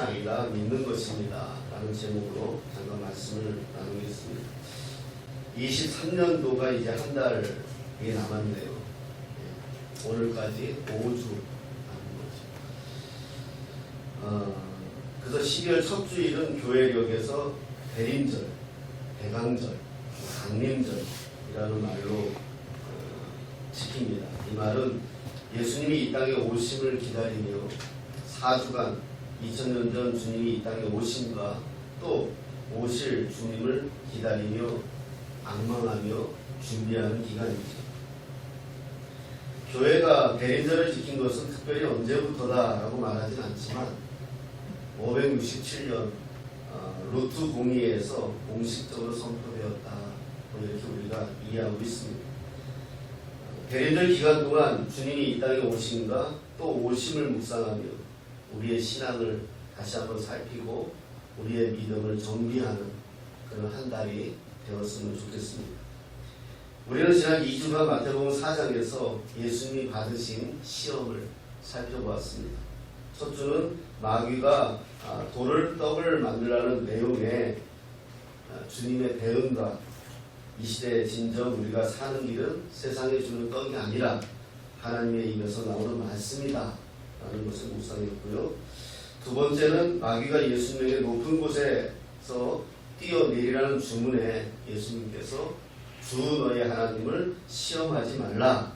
아니라 믿는 것입니다. 라는 제목으로 잠깐 말씀을 나누겠습니다. 23년도가 이제 한 달이 남았네요. 오늘까지 5주 남은 거죠. 그래서 12월 첫 주일은 교회력에서 대림절, 대강절, 강림절이라는 말로 지킵니다. 이 말은 예수님이 이 땅에 오심을 기다리며 4주간 2000년 전 주님이 이 땅에 오심과 또 오실 주님을 기다리며 악망하며 준비하는 기간이죠. 교회가 대림절을 지킨 것은 특별히 언제부터다라고 말하진 않지만 567년 루트 공의에서 공식적으로 선포되었다. 이렇게 우리가 이해하고 있습니다. 대림절 기간 동안 주님이 이 땅에 오심과 또 오심을 묵상하며 우리의 신앙을 다시 한번 살피고 우리의 믿음을 정비하는 그런 한 달이 되었으면 좋겠습니다. 우리는 지난 2주간 마태복음 4장에서 예수님이 받으신 시험을 살펴보았습니다. 첫 주는 마귀가 돌을 떡을 만들라는 내용의 주님의 대응과 이 시대에 진정 우리가 사는 길은 세상에 주는 떡이 아니라 하나님의 입에서 나오는 말씀이다 라는 것을 묵상했고요. 두 번째는 마귀가 예수님에게 높은 곳에서 뛰어내리라는 주문에 예수님께서 주 너의 하나님을 시험하지 말라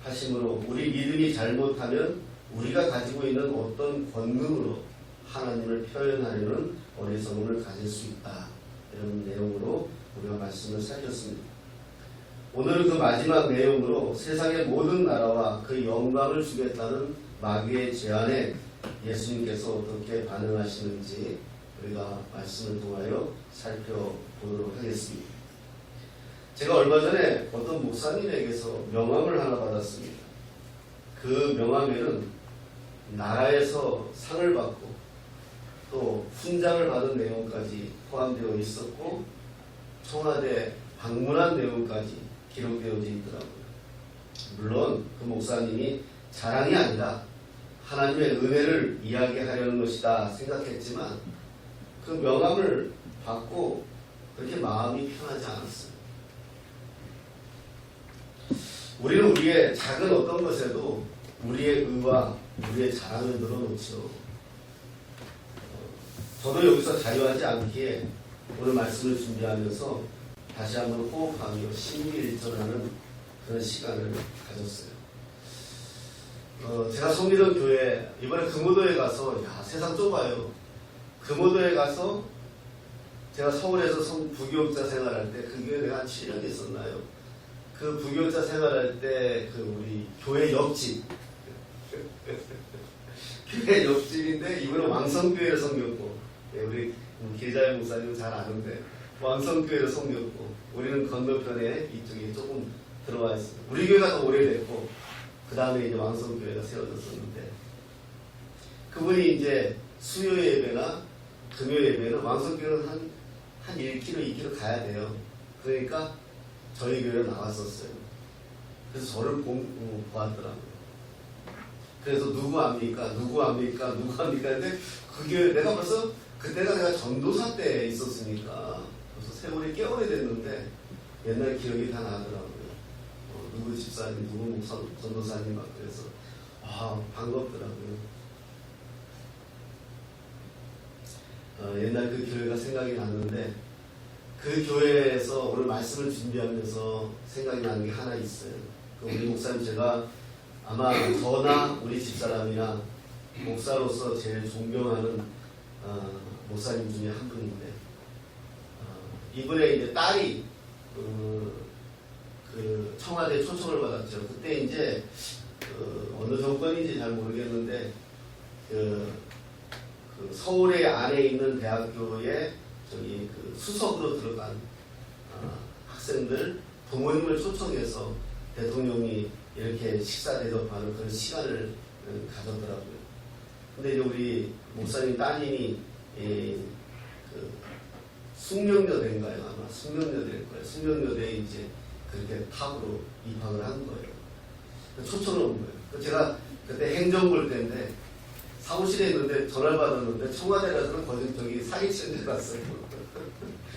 하심으로 우리 믿음이 잘못하면 우리가 가지고 있는 어떤 권능으로 하나님을 표현하려는 어리석음을 가질 수 있다. 이런 내용으로 우리가 말씀을 살폈습니다. 오늘은 그 마지막 내용으로 세상의 모든 나라와 그 영광을 주겠다는 마귀의 제안에 예수님께서 어떻게 반응하시는지 우리가 말씀을 통하여 살펴보도록 하겠습니다. 제가 얼마 전에 어떤 목사님에게서 명함을 하나 받았습니다. 그 명함에는 나라에서 상을 받고 또 훈장을 받은 내용까지 포함되어 있었고 청와대 방문한 내용까지 기록되어져 있더라고요. 물론 그 목사님이 자랑이 아니라 하나님의 은혜를 이야기하려는 것이다 생각했지만 그 명함을 받고 그렇게 마음이 편하지 않았어요. 우리는 우리의 작은 어떤 것에도 우리의 의와 우리의 자랑을 늘어놓죠. 저도 여기서 자유하지 않기에 오늘 말씀을 준비하면서 다시 한번 호흡하며 심기일전하는 그런 시간을 가졌어요. 제가 섬기던 교회 이번에 금오도에 가서 세상 좁아요. 금오도에 가서 제가 서울에서 부교육자 생활할 때 그 교회 내가 한 7년 있었나요? 그 부교육자 생활할 때 그 우리 교회 옆집 교회 옆집인데 이번에 왕성교회를 섬겼고 우리 길자의 목사님은 잘 아는데 왕성교회를 섬겼고 우리는 건너편에 이쪽에 조금 들어와 있어요. 우리 교회가 더 오래됐고 그 다음에 이제 왕성교회가 세워졌었는데 그분이 이제 수요 예배나 금요 예배는 왕성교회는 한 1km, 2km 가야 돼요. 그러니까 저희 교회로 나왔었어요. 그래서 저를 보았더라고요. 그래서 누구 압니까? 근데 그 교회 내가 벌써 그때가 내가 전도사 때 있었으니까 벌써 세월이 꽤 오래됐는데 옛날 기억이 다 나더라고요. 누구 집사님, 누구 목사, 전도사님 막 그래서 반갑더라고요. 옛날 그 교회가 생각이 났는데 그 교회에서 오늘 말씀을 준비하면서 생각이 나는 게 하나 있어요. 우리 목사님 제가 아마 저나 우리 집사람이나 목사로서 제일 존경하는 목사님 중에 한 분인데 이분의 이제 딸이 그 청와대 초청을 받았죠. 그때 이제 어느 정권인지 잘 모르겠는데 그 서울에 안에 있는 대학교에 그 수석으로 들어간 학생들 부모님을 초청해서 대통령이 이렇게 식사 대접하는 그런 시간을 가졌더라고요. 근데 이제 우리 목사님 따님이 그 숙명여대인가요? 아마 숙명여대일 거예요. 숙명여대에 이제 그렇게 탑으로 입학을 한 거예요. 초청을 온 거예요. 제가 그때 행정부 때인데 사무실에 있는데 전화를 받았는데 청와대 가서는 거짓 저기 사기치는 줄 알았어요.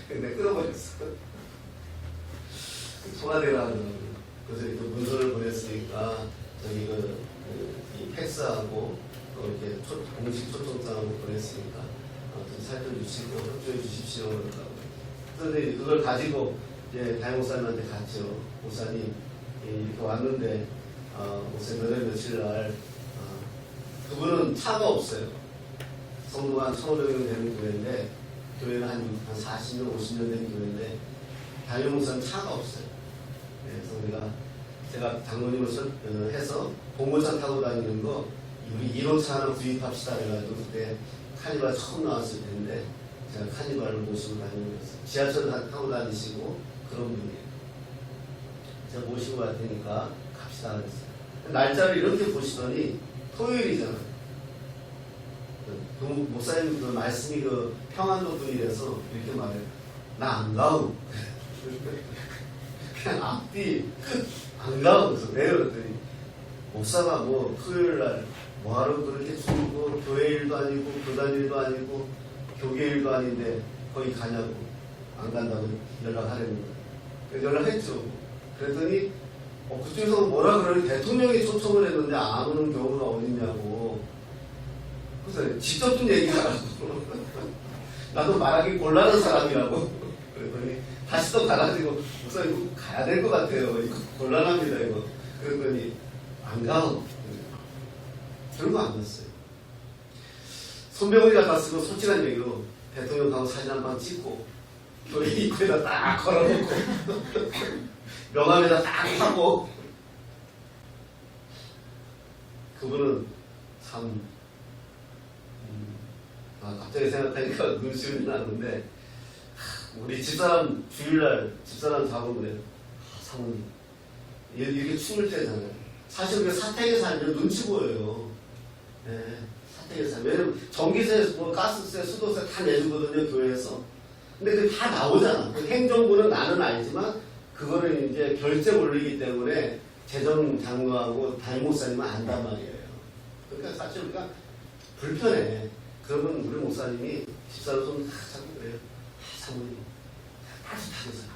근데 끊어버렸어. 청와대가 하더라고요. 그래서 이렇게 문서를 보냈으니까 저기 이 팩스하고 또 이렇게 공식 초청장하고 보냈으니까 좀 살펴주시고 협조해 주십시오. 그런데 그걸 가지고 이제 담임 목사님한테 갔죠. 목사님 이렇게 왔는데 목사님 며칠 날 그분은 차가 없어요. 성도가 한 1,500명 되는 교회인데 교회는 한 40년, 50년 된 교회인데 담임 목사는 차가 없어요. 그래서 제가 장로님을 해서 봉고차 타고 다니는 거 우리 1호차 하나 구입합시다 해가지고 그때 카니발 처음 나왔을 텐데 제가 카니발을 모시고 다니면서 지하철 타고 다니시고 그런 분이에요. 제가 모시고 갈 테니까 갑시다 그랬어요. 날짜를 이렇게 보시더니 토요일이잖아요. 그 목사님 그 말씀이 그 평안도 분이라서 이렇게 말해요. 나 안 가고. 그냥 앞뒤 안 가고. 그래서 왜요? 그랬더니 목사가 뭐 토요일 날 뭐하러 그렇게 죽고 교회 일도 아니고 교단 일도 아니고 교계 일도 아닌데 거기 가냐고. 안 간다고 연락하려는 거예요. 그래서 연락했죠. 그랬더니 그쪽에서 뭐라 그러니 대통령이 초청을 했는데 안 오는 경우가 어딨냐고. 그래서 직접 좀 얘기하라고. 나도 말하기 곤란한 사람이라고. 그랬더니 다시 또 가가지고 목사님 이거 가야 될 것 같아요. 이거 곤란합니다 이거. 그랬더니 안 가고. 결국 안 갔어요. 손병훈이 갖다 쓰고 솔직한 얘기로 대통령하고 사진 한 방 찍고 교회 입구에다 딱 걸어놓고 명함에다 딱 하고. 그분은 참 갑자기 생각하니까 눈시울이 나는데 우리 집사람 주일날 집사람 잡으면 그래요. 사모님 이렇게 춤을 떼잖아요. 사실 우리가 사택에 살면 눈치 보여요. 네, 사택에 살면. 왜냐면 전기세, 뭐 가스세, 수도세 다 내주거든요 교회에서. 근데 그게 다 나오잖아. 행정부는 나는 알지만 그거는 이제 결제 올리기 때문에 재정 장로하고 담임 목사님은 안단 말이에요. 그러니까 사실 우리가 불편해. 그러면 우리 목사님이 집사람 손 탁 잡고 그래요. 사모님 따뜻하게 살아.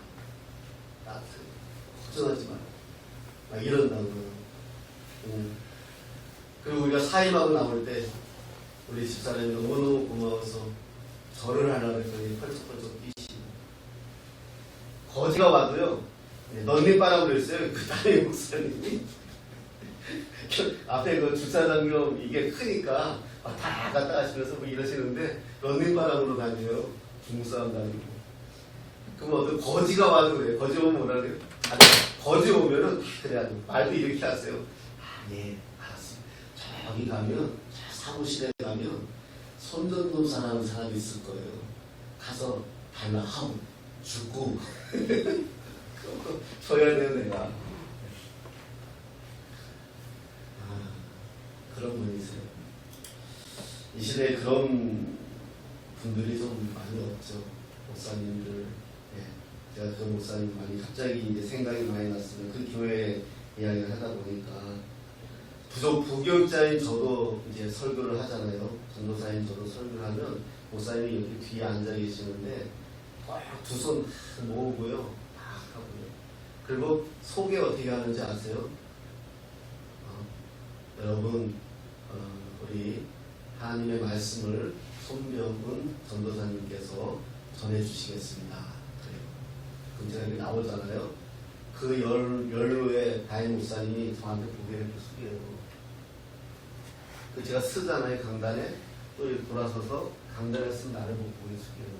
따뜻하게. 걱정하지 마라. 막 이런다고. 그리고 우리가 사임하고 나올 때 우리 집사람이 너무너무 고마워서 절을 하려고 했더니 펄쩍펄쩍 뛰시고. 거지가 와도요. 넌님바라고 그랬어요. 그 담임 목사님이. 앞에 그 주차장경 이게 크니까 다 갔다 가시면서 뭐 이러시는데 런닝바람으로 다녀요. 중국 사람 다니고. 그럼 어떤 거지가 와도 그래. 거지 오면 뭐라 그래. 거지 오면은 그래. 말도 이렇게 하세요. 예, 알았어요. 저기 가면 사무실에 가면 손전도 사람이 있을 거예요. 가서 달라하고 죽고 줘야 돼요 내가. 그런 분이세요. 이 시대에 그런 분들이 좀 많이 없죠. 목사님들. 예. 제가 그 목사님 많이 갑자기 이제 생각이 많이 났으면 그 교회 이야기를 하다 보니까 부교육자인 저도 이제 설교를 하잖아요. 전도사인 저도 설교를 하면 목사님이 이렇게 뒤에 앉아 계시는데 꼭 두 손 모으고요. 막 하고요. 그리고 소개 어떻게 하는지 아세요? 여러분 우리 하나님의 말씀을 손병훈 전도사님께서 전해주시겠습니다. 그래요. 그럼 제가 이렇게 나오잖아요. 그 연로의 담임 목사님이 저한테 고개를 이렇게 숙여요. 그 제가 쓰잖아요. 강단에. 또 이렇게 돌아서서 강단에 쓴 나를 보고 고개 숙여요.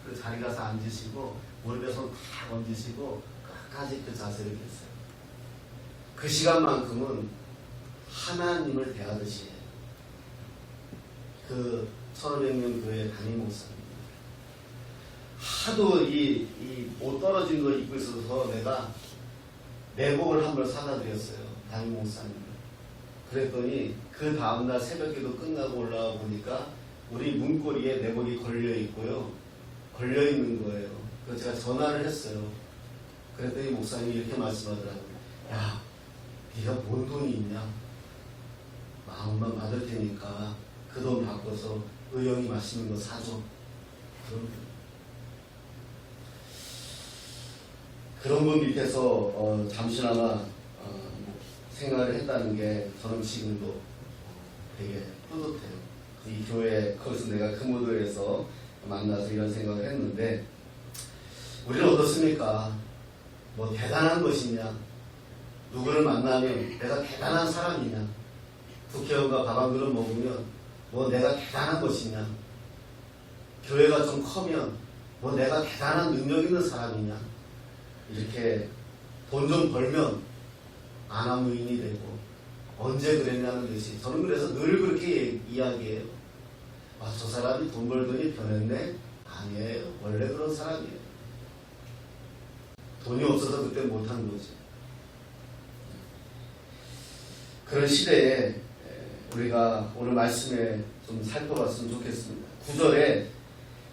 그 자리 가서 앉으시고 무릎에 손 탁 얹으시고 끝까지 그 자세를 했어요. 그 시간만큼은 하나님을 대하듯이 해요. 그 1500년 교회 담임 목사님. 하도 이 옷 떨어진 거 입고 있어서 내가 내복을 한 벌 사다 드렸어요. 담임 목사님. 그랬더니 그 다음날 새벽기도 끝나고 올라와 보니까 우리 문고리에 내복이 걸려 있고요. 걸려 있는 거예요. 그래서 제가 전화를 했어요. 그랬더니 목사님이 이렇게 말씀하더라고요. 야, 네가 뭔 돈이 있냐? 마음만 받을 테니까 그 돈 바꿔서 의형이 맛있는 거 사줘. 그런 분 밑에서 잠시나마 생각을 했다는 게 저는 지금도 되게 뿌듯해요. 이 교회 거기서 내가 그 무도에서 만나서 이런 생각을 했는데, 우리는 어떻습니까? 뭐 대단한 것이냐, 누구를 만나면 내가 대단한 사람이냐, 국회의원과 밥 한 그릇 먹으면 뭐 내가 대단한 것이냐, 교회가 좀 커면 뭐 내가 대단한 능력 있는 사람이냐, 이렇게 돈 좀 벌면 아나무인이 되고, 언제 그랬냐는 것이, 저는 그래서 늘 그렇게 이야기해요. 저 사람이 돈 벌더니 변했네? 아니에요. 원래 그런 사람이에요. 돈이 없어서 그때 못한 거지. 그런 시대에 우리가 오늘 말씀에 좀 살펴봤으면 좋겠습니다. 9절에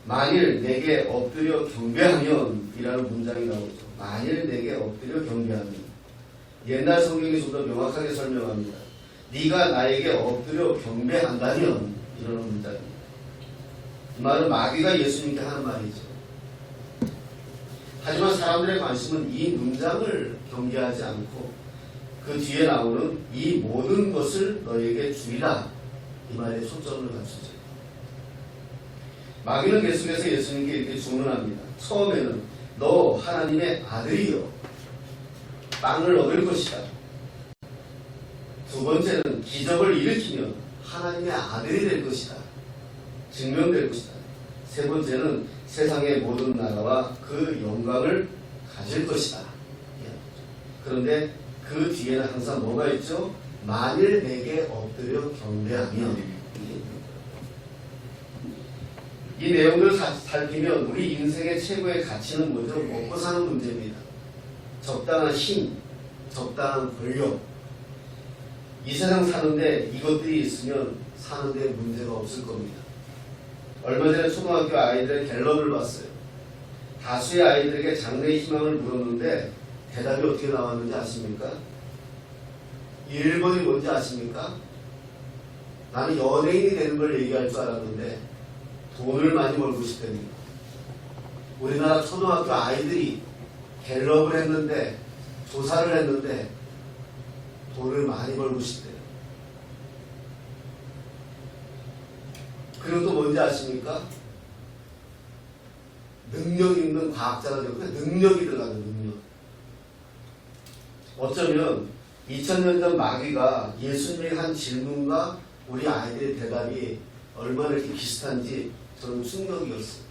만일 내게 엎드려 경배하면 이라는 문장이 나오죠. 만일 내게 엎드려 경배하면. 옛날 성경이 좀 더 명확하게 설명합니다. 네가 나에게 엎드려 경배한다면 이라는 문장입니다. 이 말은 마귀가 예수님께 하는 말이죠. 하지만 사람들의 관심은 이 문장을 경계하지 않고 그 뒤에 나오는 이 모든 것을 너에게 주리라, 이 말에 초점을 맞추죠. 마귀는 계속해서 예수님께 이렇게 주문합니다. 처음에는 너 하나님의 아들이요, 빵을 얻을 것이다. 두 번째는 기적을 일으키면 하나님의 아들이 될 것이다, 증명될 것이다. 세 번째는 세상의 모든 나라와 그 영광을 가질 것이다. 그런데 그 뒤에는 항상 뭐가 있죠? 만일 내게 엎드려 경배하면. 이 내용들을 살피면 우리 인생의 최고의 가치는 뭐죠? 먹고 사는 문제입니다. 적당한 힘, 적당한 권력. 이 세상 사는데 이것들이 있으면 사는데 문제가 없을 겁니다. 얼마 전에 초등학교 아이들의 갤럽을 봤어요. 다수의 아이들에게 장래의 희망을 물었는데 대답이 어떻게 나왔는지 아십니까? 1번이 뭔지 아십니까? 나는 연예인이 되는 걸 얘기할 줄 알았는데 돈을 많이 벌고 싶답니다. 우리나라 초등학교 아이들이 갤럽을 했는데, 조사를 했는데 돈을 많이 벌고 싶대요. 그리고 또 뭔지 아십니까? 능력 있는 과학자가 되고, 능력이 들어가는 능력. 어쩌면 2000년 전 마귀가 예수님이 한 질문과 우리 아이들의 대답이 얼마나 이렇게 비슷한지 저는 충격이었어요.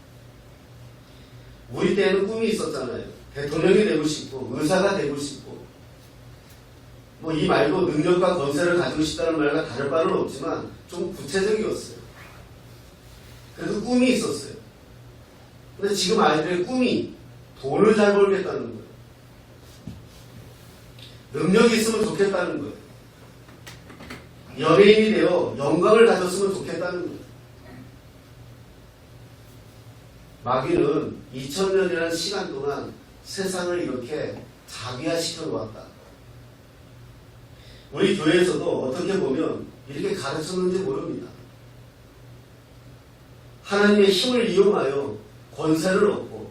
우리 때에는 꿈이 있었잖아요. 대통령이 되고 싶고, 의사가 되고 싶고, 뭐 이 말고 능력과 권세를 가지고 싶다는 말과 다를 바는 없지만 좀 구체적이었어요. 그래도 꿈이 있었어요. 근데 지금 아이들의 꿈이 돈을 잘 벌겠다는 거예요. 능력이 있으면 좋겠다는 거예요. 연예인이 되어 영광을 가졌으면 좋겠다는 거예요. 마귀는 2000년이라는 시간 동안 세상을 이렇게 자기화시켜 놓았다. 우리 교회에서도 어떻게 보면 이렇게 가르쳤는지 모릅니다. 하나님의 힘을 이용하여 권세를 얻고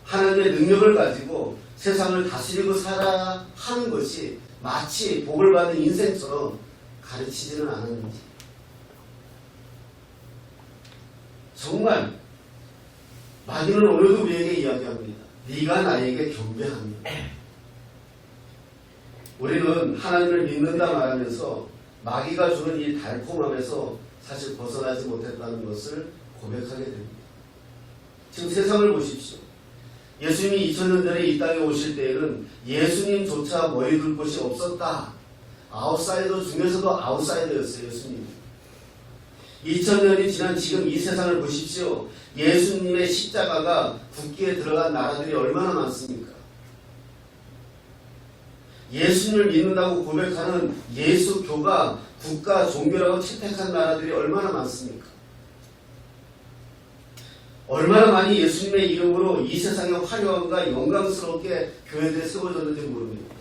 하나님의 능력을 가지고 세상을 다스리고 살아야 하는 것이 마치 복을 받은 인생처럼 가르치지는 않았는지. 정말 마귀는 오늘도 우리에게 이야기합니다. 네가 나에게 경배하면. 우리는 하나님을 믿는다 말하면서 마귀가 주는 이 달콤함에서 사실 벗어나지 못했다는 것을 고백하게 됩니다. 지금 세상을 보십시오. 예수님이 2000년 전에 이 땅에 오실 때에는 예수님조차 머리 둘 곳이 없었다. 아웃사이더 중에서도 아웃사이더였어요, 예수님. 2000년이 지난 지금 이 세상을 보십시오. 예수님의 십자가가 국기에 들어간 나라들이 얼마나 많습니까? 예수님을 믿는다고 고백하는 예수교가 국가, 종교라고 채택한 나라들이 얼마나 많습니까? 얼마나 많이 예수님의 이름으로 이 세상의 화려함과 영광스럽게 교회들이 세워졌는지 모릅니다.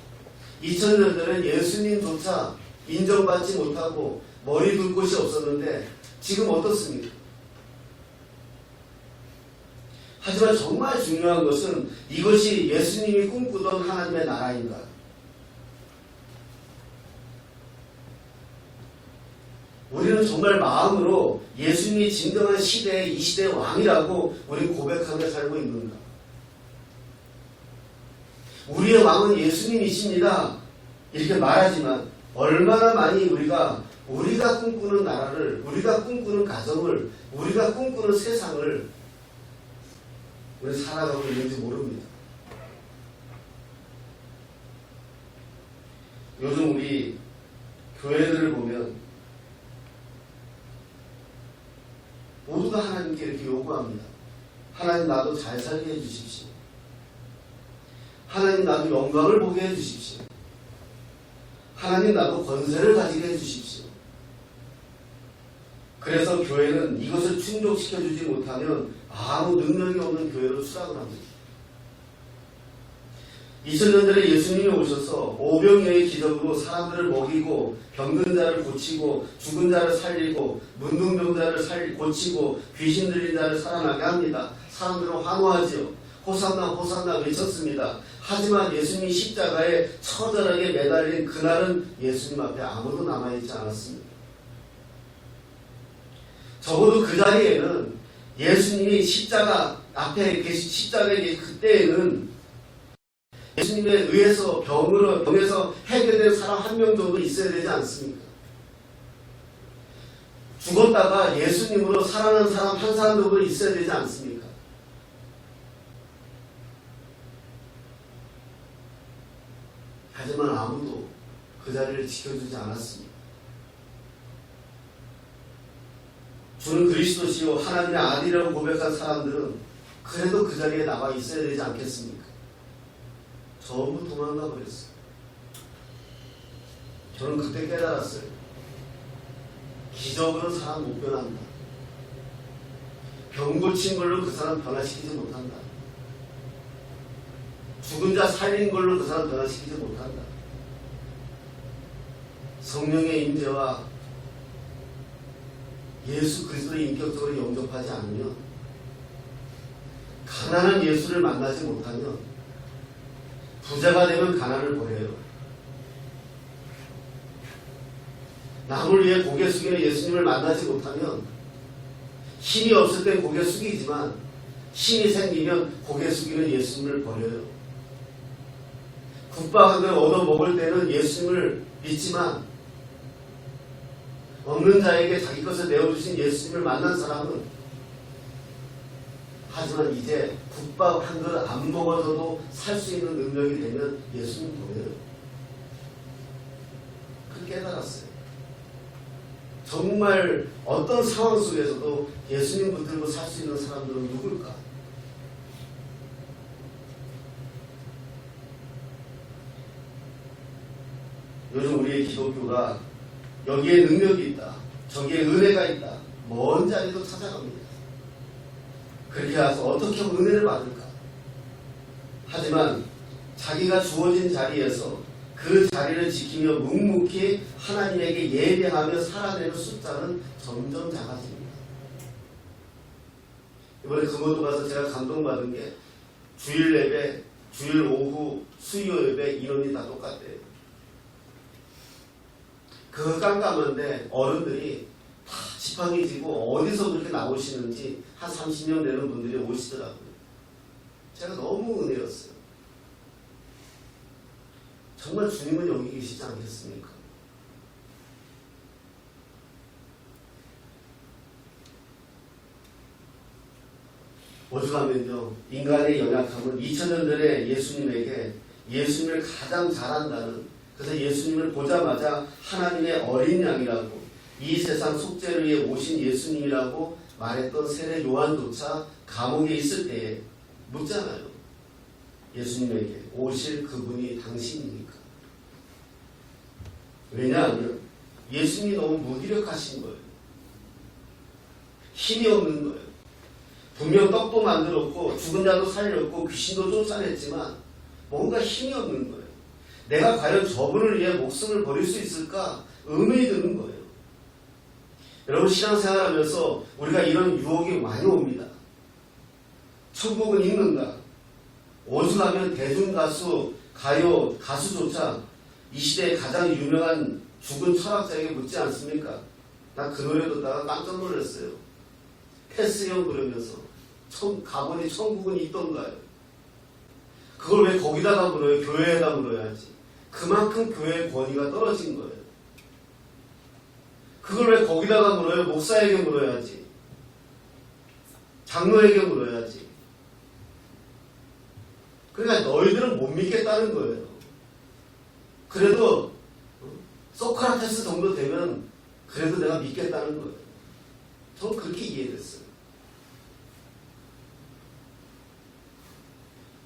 2000년 전에 예수님조차 인정받지 못하고 머리 둘 곳이 없었는데 지금 어떻습니까? 하지만 정말 중요한 것은 이것이 예수님이 꿈꾸던 하나님의 나라인가? 우리는 정말 마음으로 예수님이 진정한 시대의 이 시대의 왕이라고 우리는 고백하며 살고 있는가? 우리의 왕은 예수님이십니다. 이렇게 말하지만 얼마나 많이 우리가 꿈꾸는 나라를, 우리가 꿈꾸는 가정을, 우리가 꿈꾸는 세상을 우리 살아가고 있는지 모릅니다. 요즘 우리 교회들을 보면 모두가 하나님께 이렇게 요구합니다. 하나님 나도 잘 살게 해주십시오. 하나님 나도 영광을 보게 해주십시오. 하나님 나도 권세를 가지게 해주십시오. 그래서 교회는 이것을 충족시켜주지 못하면 아무 능력이 없는 교회로 추락을 합니다. 2000년 전에 예수님이 오셔서 오병이어의 기적으로 사람들을 먹이고 병든 자를 고치고 죽은 자를 살리고 문둥병자를 고치고 귀신 들린 자를 살아나게 합니다. 사람들은 환호하지요. 호산나 호산나 외쳤습니다. 하지만 예수님이 십자가에 처절하게 매달린 그날은 예수님 앞에 아무도 남아있지 않았습니다. 적어도 그 자리에는 예수님이 십자가 앞에 십자가에 계신 그때에는 예수님에 의해서 병에서 해결된 사람 한 명 정도 있어야 되지 않습니까? 죽었다가 예수님으로 살아난 사람 한 사람 정도 있어야 되지 않습니까? 하지만 아무도 그 자리를 지켜주지 않았습니다. 주는 그리스도시요 하나님의 아들이라고 고백한 사람들은 그래도 그 자리에 나와 있어야 되지 않겠습니까? 전부 도망가 버렸어요. 저는 그때 깨달았어요. 기적으로 사람 못 변한다. 병 고친 걸로 그 사람 변화시키지 못한다. 죽은 자 살린 걸로 그 사람 변화시키지 못한다. 성령의 임재와 예수 그리스도를 인격적으로 영접하지 않으면, 가난한 예수를 만나지 못하면, 부자가 되면 가난을 버려요. 남을 위해 고개 숙이는 예수님을 만나지 못하면 힘이 없을 땐 고개 숙이지만 힘이 생기면 고개 숙이는 예수님을 버려요. 국밥 한 그릇 얻어 먹을 때는 예수님을 믿지만 없는 자에게 자기 것을 내어주신 예수님을 만난 사람은, 하지만 이제 국밥 한 그릇 안 먹어서도 살 수 있는 능력이 되면 예수님 보여요. 그 깨달았어요. 정말 어떤 상황 속에서도 예수님 붙들고 살 수 있는 사람들은 누굴까? 요즘 우리의 기독교가 여기에 능력이 있다, 저기에 은혜가 있다, 먼 자리도 찾아갑니다. 그렇게 해서 어떻게 은혜를 받을까? 하지만 자기가 주어진 자리에서 그 자리를 지키며 묵묵히 하나님에게 예배하며 살아내는 숫자는 점점 작아집니다. 이번에 금호도 가서 제가 감동받은 게 주일 예배, 주일 오후 수요 예배 인원이 다 똑같대요. 그 깜깜한데 어른들이 다 지팡이 지고 어디서 그렇게 나오시는지 한 30년 되는 분들이 오시더라고요. 제가 너무 은혜였어요. 정말 주님은 여기 계시지 않겠습니까? 오죽하면요, 인간의 연약함은 2000년 전에 예수님에게 예수님을 가장 잘한다는, 그래서 예수님을 보자마자 하나님의 어린 양이라고, 이 세상 속죄를 위해 오신 예수님이라고 말했던 세례 요한조차 감옥에 있을 때에 묻잖아요. 예수님에게 오실 그분이 당신입니까? 왜냐하면 예수님이 너무 무기력하신 거예요. 힘이 없는 거예요. 분명 떡도 만들었고 죽은 자도 살렸고 귀신도 쫓아냈지만 뭔가 힘이 없는 거예요. 내가 과연 저분을 위해 목숨을 버릴 수 있을까 의문이 드는 거예요. 여러분 신앙생활하면서 우리가 이런 유혹이 많이 옵니다. 천국은 있는가? 오죽하면 대중가수, 가요, 가수조차 이 시대에 가장 유명한 죽은 철학자에게 묻지 않습니까? 나 그 노래 듣다가 깜짝 놀랐어요. 패스형 그러면서 가보니 천국은 있던가요? 그걸 왜 거기다가 물어요? 교회에다 물어야지. 그만큼 교회의 권위가 떨어진 거예요. 그걸 왜 거기다가 물어요? 목사에게 물어야지. 장로에게 물어야지. 그러니까 너희들은 못 믿겠다는 거예요. 그래도 소크라테스 정도 되면 그래도 내가 믿겠다는 거예요. 전 그렇게 이해됐어요.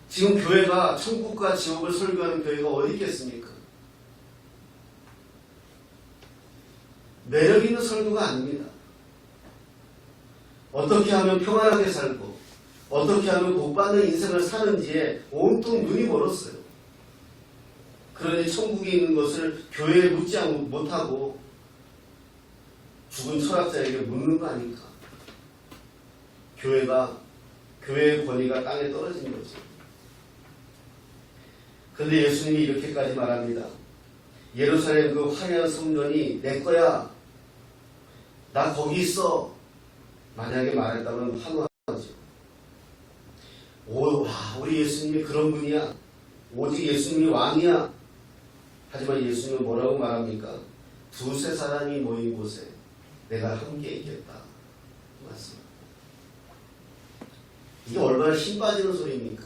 지금 교회가 천국과 지옥을 설교하는 교회가 어디 있겠습니까? 매력 있는 설교가 아닙니다. 어떻게 하면 평안하게 살고 어떻게 하면 복받는 인생을 사는지에 온통 눈이 멀었어요. 그러니 천국에 있는 것을 교회에 묻지 못하고 죽은 철학자에게 묻는 거 아닐까? 교회의 권위가 땅에 떨어진 거죠. 그런데 예수님이 이렇게까지 말합니다. 예루살렘 그 화려한 성전이 내 거야. 나 거기 있어. 만약에 말했다면 환호하죠. 와, 우리 예수님이 그런 분이야. 오직 예수님이 왕이야. 하지만 예수님은 뭐라고 말합니까? 두세 사람이 모인 곳에 내가 함께 있겠다. 맞습니다. 이게 얼마나 힘 빠지는 소리입니까?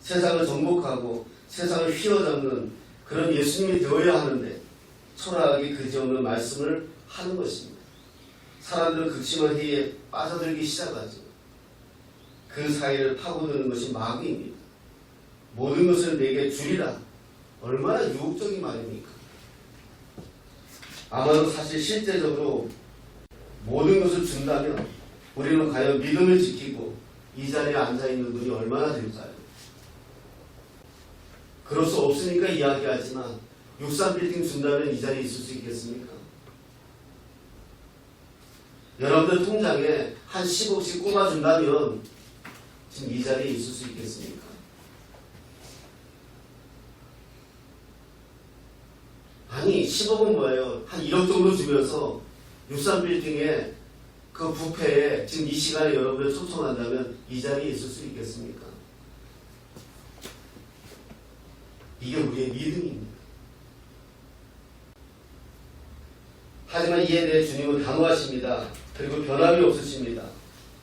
세상을 정복하고 세상을 휘어잡는 그런 예수님이 되어야 하는데 초라하게 그지없는 말씀을 하는 것입니다. 사람들은 극심한 회의에 빠져들기 시작하죠. 그 사이를 파고드는 것이 마귀입니다. 모든 것을 내게 주리라. 얼마나 유혹적인 말입니까? 아마도 사실 실제적으로 모든 것을 준다면 우리는 과연 믿음을 지키고 이 자리에 앉아있는 분이 얼마나 될까요? 그럴 수 없으니까 이야기하지만 63빌딩 준다면 이 자리에 있을 수 있겠습니까? 여러분들 통장에 한 10억씩 꼽아준다면 지금 이 자리에 있을 수 있겠습니까? 아니 10억은 뭐예요? 한 1억 정도 주면서 63빌딩에 그 뷔페에 지금 이 시간에 여러분을 초청한다면 이 자리에 있을 수 있겠습니까? 이게 우리의 믿음입니다. 하지만 이에 대해 주님은 단호하십니다. 그리고 변함이 없으십니다.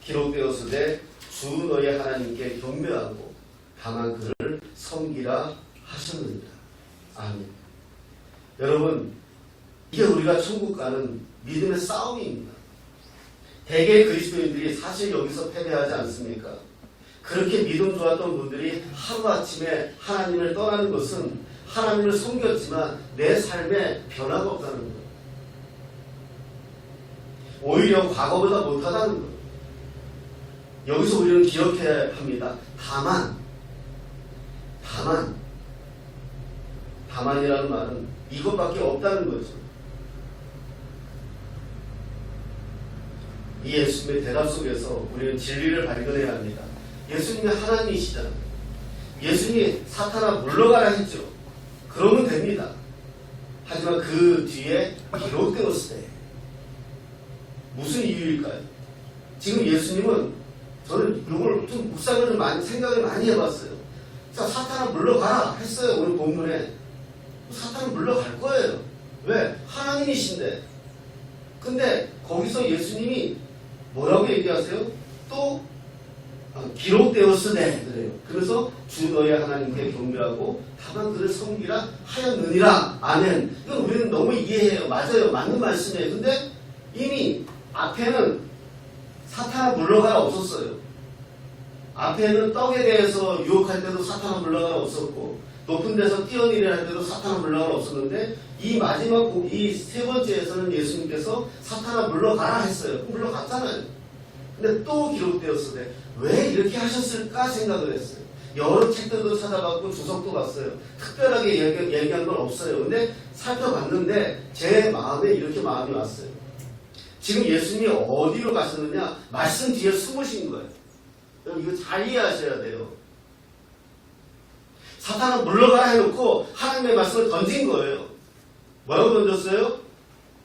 기록되었으되 주 너의 하나님께 경배하고 다만 그를 섬기라 하셨느니라. 아멘. 여러분, 이게 우리가 천국 가는 믿음의 싸움입니다. 대개 그리스도인들이 사실 여기서 패배하지 않습니까? 그렇게 믿음 좋았던 분들이 하루아침에 하나님을 떠나는 것은 하나님을 섬겼지만 내 삶에 변화가 없다는 거예요. 오히려 과거보다 못하다는 거예요. 여기서 우리는 기억해야 합니다. 다만이라는 말은 이것밖에 없다는 거죠. 이 예수님의 대답 속에서 우리는 진리를 발견해야 합니다. 예수님이 하나님이시잖아요. 예수님이 사탄아 물러가라 했죠. 그러면 됩니다. 하지만 그 뒤에 기록되었을 때 무슨 이유일까요? 지금 예수님은 저는 이걸 좀 묵상을 좀 많이 생각을 많이 해봤어요. 자, 사탄아 물러가라 했어요. 오늘 본문에 사탄은 물러갈 거예요. 왜? 하나님이신데. 근데 거기서 예수님이 뭐라고 얘기하세요? 또 기록되었으되 그래요. 그래서 주 너의 하나님께 경배하고 다만 그를 섬기라 하였느니라. 아멘. 이건 우리는 너무 이해해요. 맞아요. 맞는 말씀이에요. 근데 이미 앞에는 사탄아 물러가라 없었어요. 앞에는 떡에 대해서 유혹할 때도 사탄아 물러가라 없었고 높은 데서 뛰어내리라 할 때도 사탄아 물러가라 없었는데 이 마지막 이 세 번째에서는 예수님께서 사탄아 물러가라 했어요. 물러갔잖아요. 근데 또 기록되었을 때 왜 이렇게 하셨을까 생각을 했어요. 여러 책들도 찾아봤고 주석도 봤어요. 특별하게 얘기한 건 없어요. 근데 살펴봤는데 제 마음에 이렇게 마음이 왔어요. 지금 예수님이 어디로 가셨느냐? 말씀 뒤에 숨으신 거예요. 여러분 이거 잘 이해하셔야 돼요. 사탄은 물러가라 해놓고 하나님의 말씀을 던진 거예요. 뭐라고 던졌어요?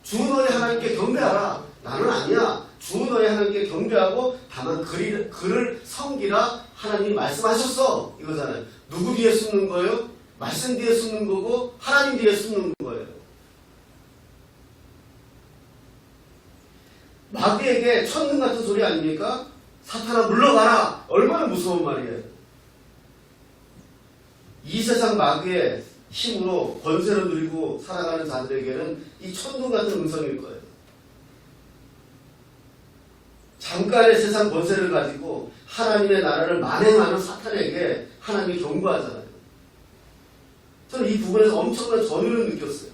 주 너희 하나님께 경배하라. 나는 아니야. 주 너희 하나님께 경배하고 다만 그를 섬기라 하나님이 말씀하셨어. 이거잖아요. 누구 뒤에 숨는 거예요? 말씀 뒤에 숨는 거고 하나님 뒤에 숨는 거예요. 마귀에게 천둥 같은 소리 아닙니까? 사탄아 물러가라. 얼마나 무서운 말이에요. 이 세상 마귀의 힘으로 권세를 누리고 살아가는 자들에게는 이 천둥 같은 음성일 거예요. 잠깐의 세상 권세를 가지고 하나님의 나라를 만행하는 사탄에게 하나님이 경고하잖아요. 저는 이 부분에서 엄청난 전율을 느꼈어요.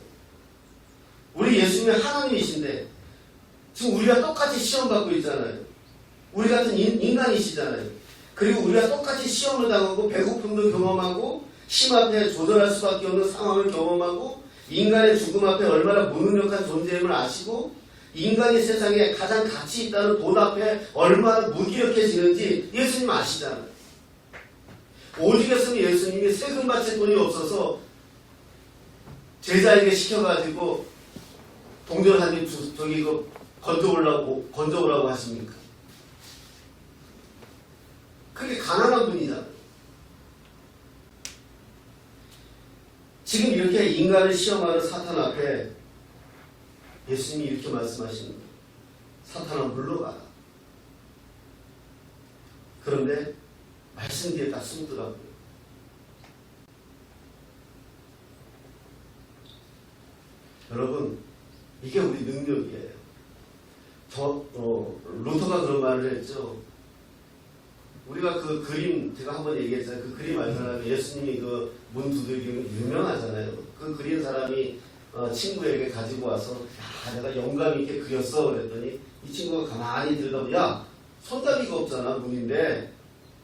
우리 예수님이 하나님이신데 지금 우리가 똑같이 시험 받고 있잖아요. 우리 같은 인간이시잖아요. 그리고 우리가 똑같이 시험을 당하고 배고픔도 경험하고 힘 앞에 조절할 수밖에 없는 상황을 경험하고 인간의 죽음 앞에 얼마나 무능력한 존재임을 아시고 인간이 세상에 가장 가치 있다는 돈 앞에 얼마나 무기력해지는지 예수님 아시잖아요. 오죽했으면 예수님이 세금 바칠 돈이 없어서 제자에게 시켜가지고 동전 한 입 저기 건져오라고 하십니까? 그게 가난한 분이잖아요. 지금 이렇게 인간을 시험하는 사탄 앞에 예수님이 이렇게 말씀하시는 거예요. 사탄아 물러가라. 그런데 말씀 뒤에 다 숨더라고요. 여러분 이게 우리 능력이에요. 루터가 그런 말을 했죠. 우리가 그 그림 제가 한번 얘기했잖아요. 그 그림 알 사람이 예수님이 그 문 두들기는 유명하잖아요. 그 그린 사람이 친구에게 가지고 와서 내가 영감 있게 그렸어 그랬더니 이 친구가 가만히 들여다보면 야 손잡이가 없잖아 문인데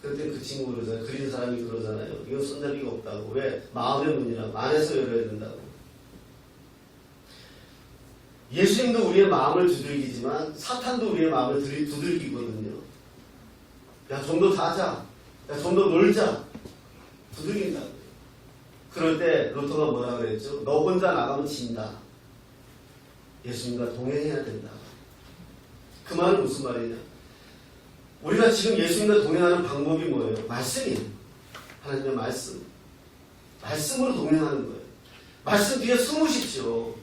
그랬더니 그 친구가 그러잖아요. 그린 사람이 그러잖아요. 이건 손잡이가 없다고. 왜? 마음의 문이라고. 안에서 열어야 된다고. 예수님도 우리의 마음을 두들기지만 사탄도 우리의 마음을 두들기거든요. 야 좀 더 자자. 야 좀 더 놀자. 두들긴다고. 그럴 때 루터가 뭐라 그랬죠? 너 혼자 나가면 진다. 예수님과 동행해야 된다. 그 말은 무슨 말이냐? 우리가 지금 예수님과 동행하는 방법이 뭐예요? 말씀이에요. 하나님의 말씀. 말씀으로 동행하는 거예요. 말씀 뒤에 숨으십시오.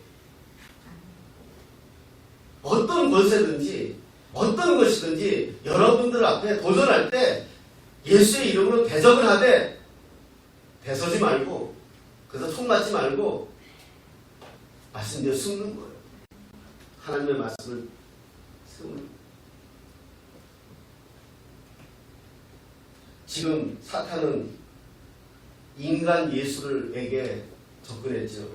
어떤 권세든지 어떤 것이든지 여러분들 앞에 도전할 때 예수의 이름으로 대적을 하되 대서지 말고 그래서 총 맞지 말고 말씀 뒤에 숨는 거예요. 하나님의 말씀을 세우는 거예요. 지금 사탄은 인간 예수에게 접근했죠.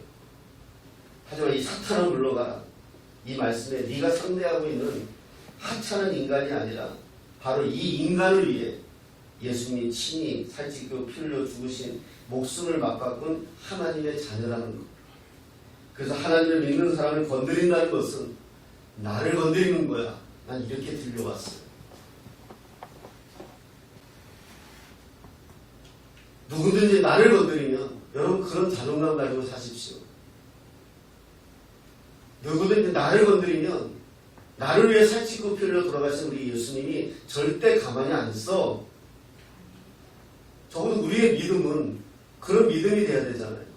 하지만 이 사탄은 물러가라. 이 말씀에 네가 상대하고 있는 하찮은 인간이 아니라 바로 이 인간을 위해 예수님이 친히 살찌고 피 흘려 죽으신 목숨을 맞바꾼 하나님의 자녀라는 것. 그래서 하나님을 믿는 사람을 건드린다는 것은 나를 건드리는 거야. 난 이렇게 들려왔어요. 누구든지 나를 건드리면 여러분 그런 자존감 가지고 사십시오. 누구든지 나를 건드리면 나를 위해 살찌고 피 흘려 돌아가신 우리 예수님이 절대 가만히 안 있어. 적어도 우리의 믿음은 그런 믿음이 돼야 되잖아요.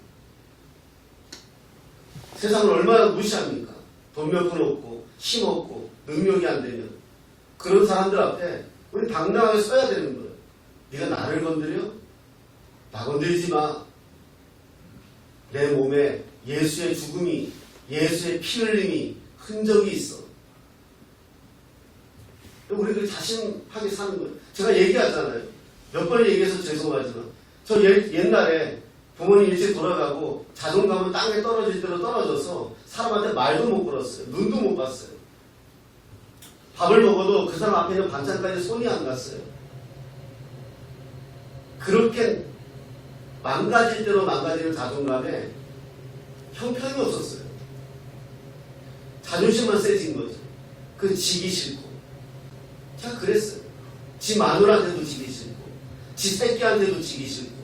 세상을 얼마나 무시합니까? 돈 몇 푼 없고 힘 없고 능력이 안 되면 그런 사람들 앞에 우리 당당하게 서야 되는 거예요. 네가 나를 건드려? 나 건드리지 마. 내 몸에 예수의 죽음이 예수의 피 흘림이 흔적이 있어. 우리 그 자신하게 사는 거예요. 제가 얘기하잖아요. 몇 번 얘기해서 죄송하지만 저 옛날에 부모님 일찍 돌아가고 자존감은 땅에 떨어질 대로 떨어져서 사람한테 말도 못 걸었어요. 눈도 못 봤어요. 밥을 먹어도 그 사람 앞에 있는 반찬까지 손이 안 갔어요. 그렇게 망가질 대로 망가지는 자존감에 형편이 없었어요. 자존심만 세진 거죠. 그 지기 싫고. 제가 그랬어요. 지 마누라한테도 지기 싫고, 지 새끼한테도 지기 싫고.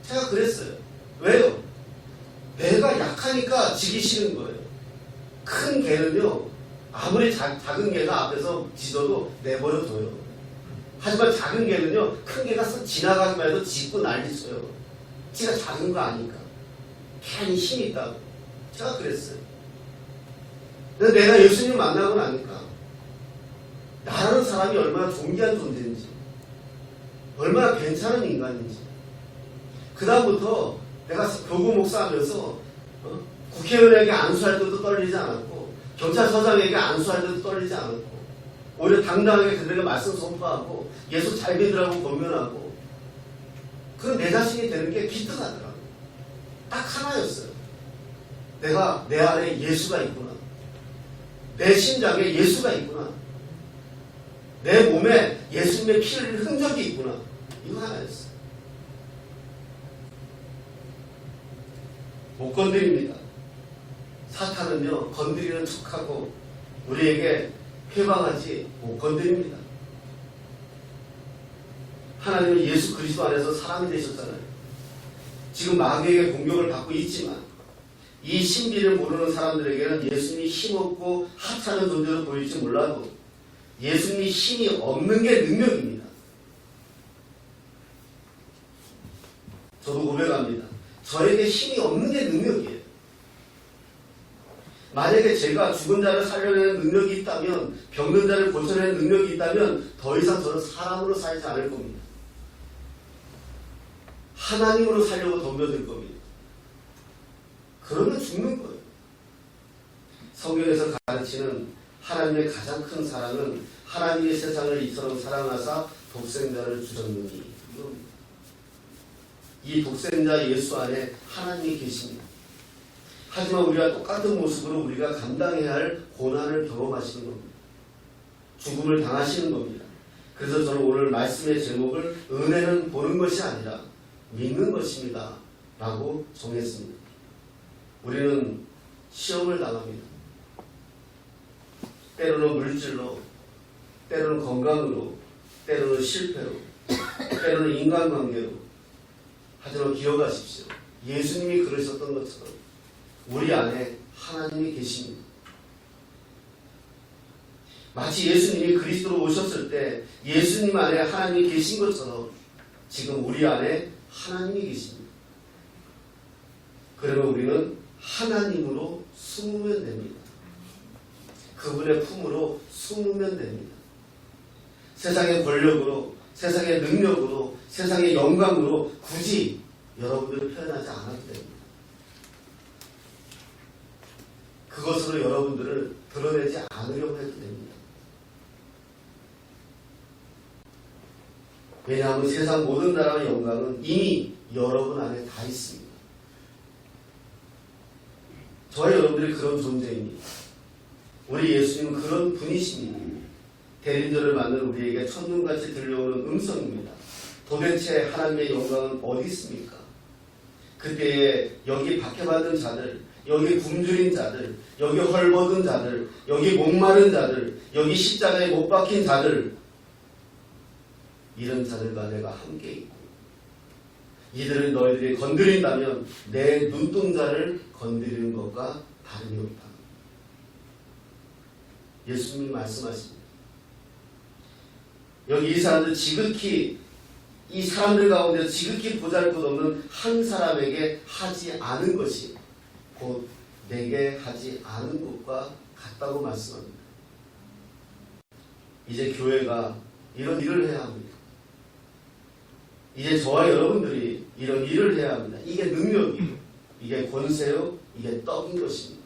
제가 그랬어요. 왜요? 내가 약하니까 지기 싫은 거예요. 큰 개는요, 아무리 작은 개가 앞에서 짖어도 내버려둬요. 하지만 작은 개는요, 큰 개가 쓱 지나가기만 해도 짖고 난리쳐요. 지가 작은 거 아니까. 괜히 힘이 있다고. 제가 그랬어요. 근데 내가 예수님 만나고 나니까 나라는 사람이 얼마나 존귀한 존재인지, 얼마나 괜찮은 인간인지. 그 다음부터 내가 교구 목사하면서 국회의원에게 안수할 때도 떨리지 않았고, 경찰서장에게 안수할 때도 떨리지 않았고, 오히려 당당하게 그들에게 말씀 선포하고 예수 잘 믿으라고 권면하고, 그건 내 자신이 되는 게 기특하더라고요. 딱 하나였어요. 내가 내 안에 예수가 있구나. 내 심장에 예수가 있구나. 내 몸에 예수님의 피를 흘린 흔적이 있구나. 이거 하나였어요. 못 건드립니다. 사탄은요, 건드리는 척하고 우리에게 회방하지 못 건드립니다. 하나님은 예수 그리스도 안에서 사람이 되셨잖아요. 지금 마귀에게 공격을 받고 있지만 이 신비를 모르는 사람들에게는 예수님이 힘없고 하찮은 존재로 보일지 몰라도 예수님이 힘이 없는 게 능력입니다. 저도 고백합니다. 저에게 힘이 없는 게 능력이에요. 만약에 제가 죽은 자를 살려내는 능력이 있다면, 병든 자를 고쳐내는 능력이 있다면 더 이상 저는 사람으로 살지 않을 겁니다. 하나님으로 살려고 덤벼들 겁니다. 그러면 죽는 거예요. 성경에서 가르치는 하나님의 가장 큰 사랑은 하나님의 세상을 이처럼 사랑하사 독생자를 주셨느니, 이겁니다. 이 독생자 예수 안에 하나님이 계십니다. 하지만 우리가 똑같은 모습으로 우리가 감당해야 할 고난을 경험하시는 겁니다. 죽음을 당하시는 겁니다. 그래서 저는 오늘 말씀의 제목을 은혜는 보는 것이 아니라 믿는 것입니다 라고 정했습니다. 우리는 시험을 당합니다. 때로는 물질로, 때로는 건강으로, 때로는 실패로, 때로는 인간관계로. 하지만 기억하십시오. 예수님이 그러셨던 것처럼 우리 안에 하나님이 계십니다. 마치 예수님이 그리스도로 오셨을 때 예수님 안에 하나님이 계신 것처럼 지금 우리 안에 하나님이 계십니다. 그러면 우리는 하나님으로 숨으면 됩니다. 그분의 품으로 숨으면 됩니다. 세상의 권력으로, 세상의 능력으로, 세상의 영광으로 굳이 여러분들을 표현하지 않아도 됩니다. 그것으로 여러분들을 드러내지 않으려고 해도 됩니다. 왜냐하면 세상 모든 나라의 영광은 이미 여러분 안에 다 있습니다. 저와 여러분들이 그런 존재입니다. 우리 예수님은 그런 분이십니다. 대림절을 맞는 우리에게 첫눈같이 들려오는 음성입니다. 도대체 하나님의 영광은 어디 있습니까? 그때에 여기 박해받은 자들, 여기 굶주린 자들, 여기 헐벗은 자들, 여기 목마른 자들, 여기 십자가에 못 박힌 자들, 이런 자들과 내가 함께 있고, 이들을 너희들이 건드린다면 내 눈동자를 건드리는 것과 다름이 없다. 예수님이 말씀하십니다. 여기 이 사람들 지극히, 이 사람들 가운데 지극히 보잘것없는 한 사람에게 하지 않은 것이 곧 내게 하지 않은 것과 같다고 말씀합니다. 이제 교회가 이런 일을 해야 합니다. 이제 저와 여러분들이 이런 일을 해야 합니다. 이게 능력이에요. 이게 권세요. 이게 떡인 것입니다.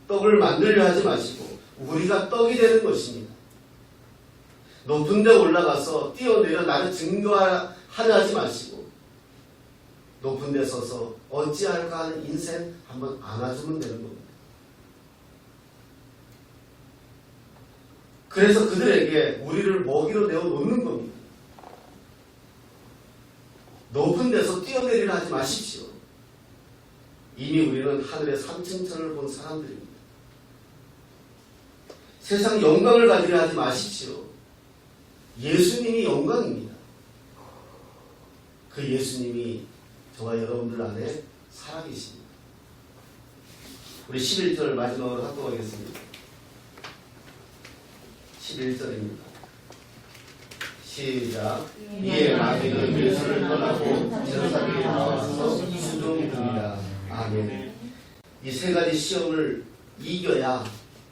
떡을 만들려 하지 마시고 우리가 떡이 되는 것입니다. 높은 데 올라가서 뛰어내려 나를 증거하려 하지 마시고 높은 데 서서 어찌할까 하는 인생 한번 안아주면 되는 겁니다. 그래서 그들에게 우리를 먹이로 내어 놓는 겁니다. 높은 데서 뛰어내리려 하지 마십시오. 이미 우리는 하늘의 3층천을 본 사람들입니다. 세상 영광을 가지려 하지 마십시오. 예수님이 영광입니다. 그 예수님이 저와 여러분들 안에 살아계십니다. 우리 11절 마지막으로 합독하겠습니다. 11절입니다. 시작. 이에 마귀는 예수를 떠나고 제사장에게 나와서 수종됩니다. 아멘. 이 세 가지 시험을 이겨야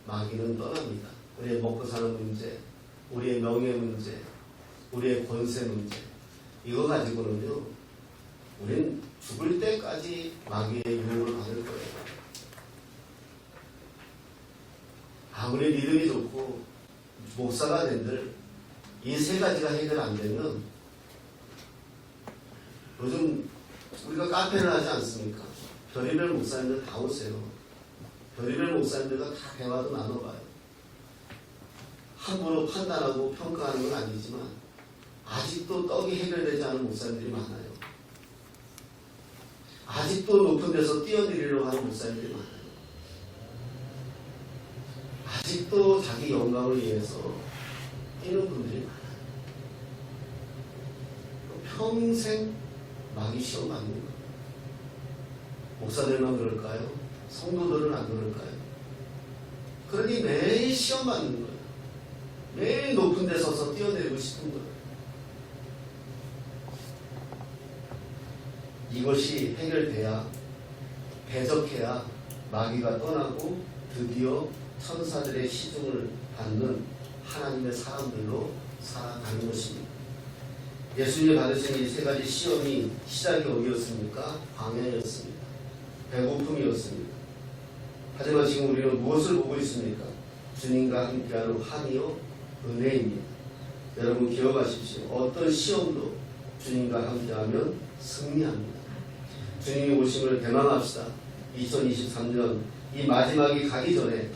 마귀는 떠납니다. 우리의 먹고 사는 문제, 우리의 명예 문제, 우리의 권세 문제, 이거 가지고는요, 우린 죽을 때까지 마귀의 유혹을 받을 거예요. 아무리 믿음이 좋고 목사가 된들 이 세 가지가 해결 안 되면, 요즘 우리가 카페를 하지 않습니까? 별의별 목사님들 다 오세요. 별의별 목사님들과 다 대화도 나눠봐요. 함부로 판단하고 평가하는 건 아니지만 아직도 떡이 해결되지 않은 목사님들이 많아요. 아직도 높은 데서 뛰어내리려고 하는 목사님들이 많아요. 아직도 자기 영광을 위해서 뛰는 분들이 많아요. 평생 마귀 시험 받는 거예요. 목사들만 그럴까요? 성도들은 안 그럴까요? 그러니 매일 시험 받는 거예요. 매일 높은 데 서서 뛰어내리고 싶은 거예요. 이것이 해결돼야, 배적해야 마귀가 떠나고 드디어 천사들의 시중을 받는 하나님의 사람들로 살아가는 것입니다. 예수님이 받으신 이 세 가지 시험이 시작이 어디였습니까? 광야였습니다. 배고픔이었습니다. 하지만 지금 우리는 무엇을 보고 있습니까? 주님과 함께하는 환희요 은혜입니다. 여러분 기억하십시오. 어떤 시험도 주님과 함께하면 승리합니다. 주님이 오심을 대망합시다. 2023년 이 마지막이 가기 전에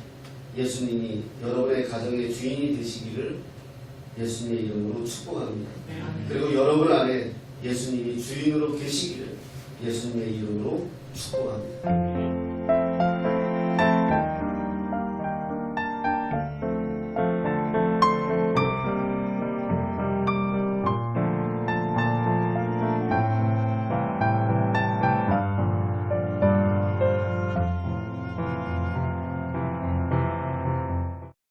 예수님이 여러분의 가정의 주인이 되시기를 예수님의 이름으로 축복합니다. 그리고 여러분 안에 예수님이 주인으로 계시기를 예수님의 이름으로 축복합니다.